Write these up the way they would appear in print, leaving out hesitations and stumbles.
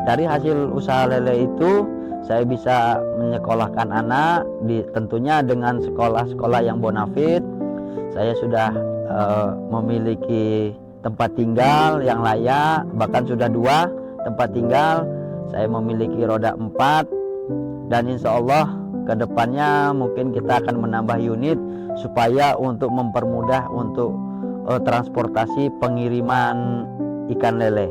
Dari hasil usaha lele itu saya bisa menyekolahkan anak tentunya dengan sekolah-sekolah yang bonafit. Saya sudah memiliki tempat tinggal yang layak, bahkan sudah 2 tempat tinggal. Saya memiliki roda 4 dan insya Allah kedepannya mungkin kita akan menambah unit supaya untuk mempermudah untuk transportasi pengiriman ikan lele.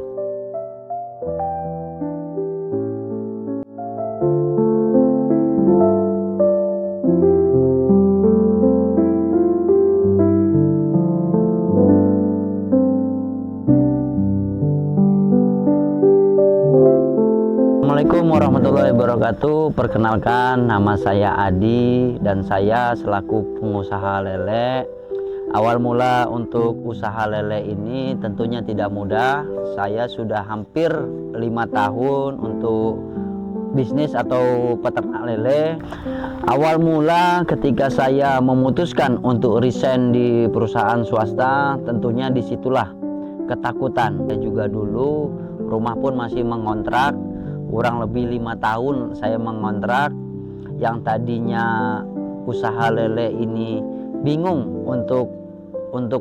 Assalamualaikum warahmatullahi wabarakatuh. Perkenalkan, nama saya Adi dan saya selaku pengusaha lele. Awal mula untuk usaha lele ini tentunya tidak mudah. Saya sudah hampir 5 tahun untuk bisnis atau peternak lele. Awal mula ketika saya memutuskan untuk resign di perusahaan swasta, tentunya disitulah ketakutan. Saya juga dulu rumah pun masih mengontrak. Kurang lebih 5 tahun saya mengontrak. Yang tadinya usaha lele ini bingung untuk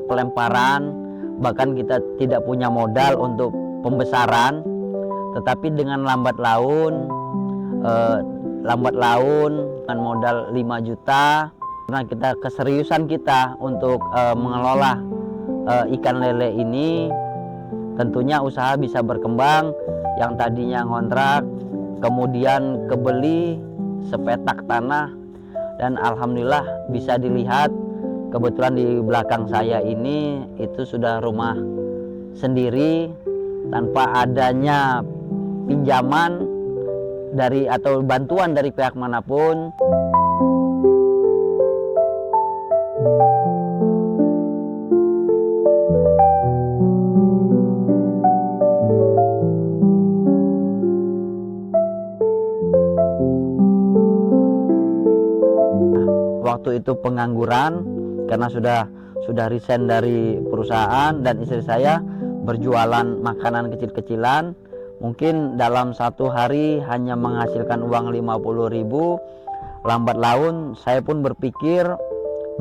pelemparan, bahkan kita tidak punya modal untuk pembesaran. Tetapi dengan lambat laun dengan modal 5 juta, karena keseriusan kita untuk mengelola ikan lele ini, tentunya usaha bisa berkembang. Yang tadinya ngontrak kemudian kebeli sepetak tanah, dan alhamdulillah bisa dilihat kebetulan di belakang saya ini itu sudah rumah sendiri tanpa adanya pinjaman dari atau bantuan dari pihak manapun. Waktu itu pengangguran karena sudah resign dari perusahaan, dan istri saya berjualan makanan kecil-kecilan. Mungkin dalam 1 hari hanya menghasilkan uang 50.000. Lambat laun saya pun berpikir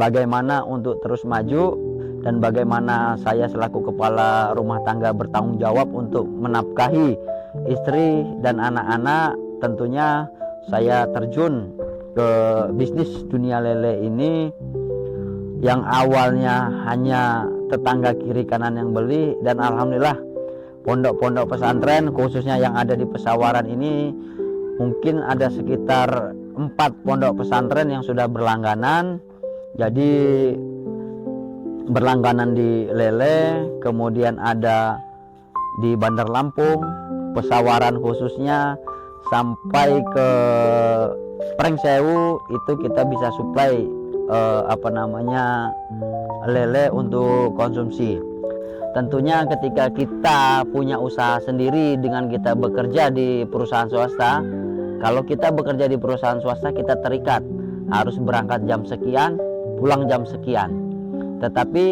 bagaimana untuk terus maju dan bagaimana saya selaku kepala rumah tangga bertanggung jawab untuk menafkahi istri dan anak-anak. Tentunya saya terjun ke bisnis dunia lele ini yang awalnya hanya tetangga kiri kanan yang beli, dan alhamdulillah pondok-pondok pesantren khususnya yang ada di Pesawaran ini mungkin ada sekitar 4 pondok pesantren yang sudah berlangganan. Jadi berlangganan di lele, kemudian ada di Bandar Lampung, Pesawaran khususnya, sampai ke Prengsewu itu kita bisa supply lele untuk konsumsi. Tentunya ketika kita punya usaha sendiri dengan kita bekerja di perusahaan swasta, kalau kita bekerja di perusahaan swasta kita terikat harus berangkat jam sekian, pulang jam sekian. Tetapi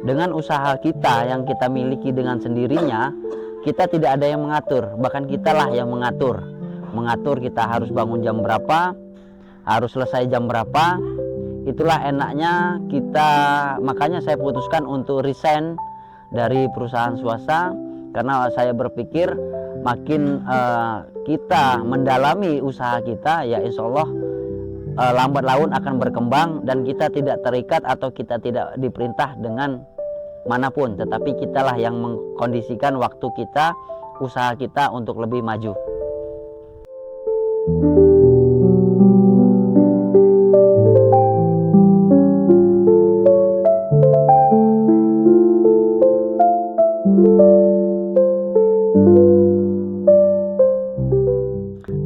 dengan usaha kita yang kita miliki dengan sendirinya, kita tidak ada yang mengatur, bahkan kitalah yang mengatur kita harus bangun jam berapa, harus selesai jam berapa. Itulah enaknya kita. Makanya saya putuskan untuk resign dari perusahaan swasta, karena saya berpikir makin kita mendalami usaha kita, ya insya Allah lambat laun akan berkembang, dan kita tidak terikat atau kita tidak diperintah dengan manapun, tetapi kitalah yang mengkondisikan waktu kita, usaha kita untuk lebih maju.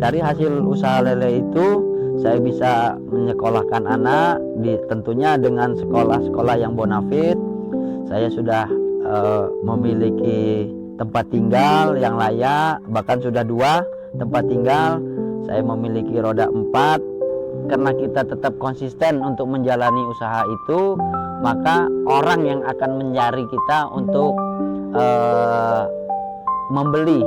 Dari hasil usaha lele itu saya bisa menyekolahkan anak tentunya dengan sekolah-sekolah yang bonafit. Saya sudah memiliki tempat tinggal yang layak, bahkan sudah 2 tempat tinggal. Saya memiliki roda 4. Karena kita tetap konsisten untuk menjalani usaha itu, maka orang yang akan mencari kita untuk membeli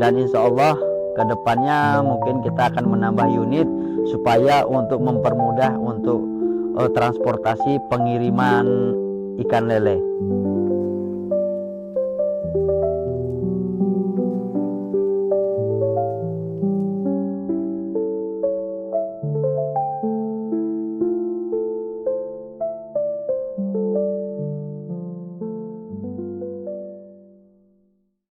dan insya Allah kedepannya mungkin kita akan menambah unit supaya untuk mempermudah untuk transportasi pengiriman ikan lele.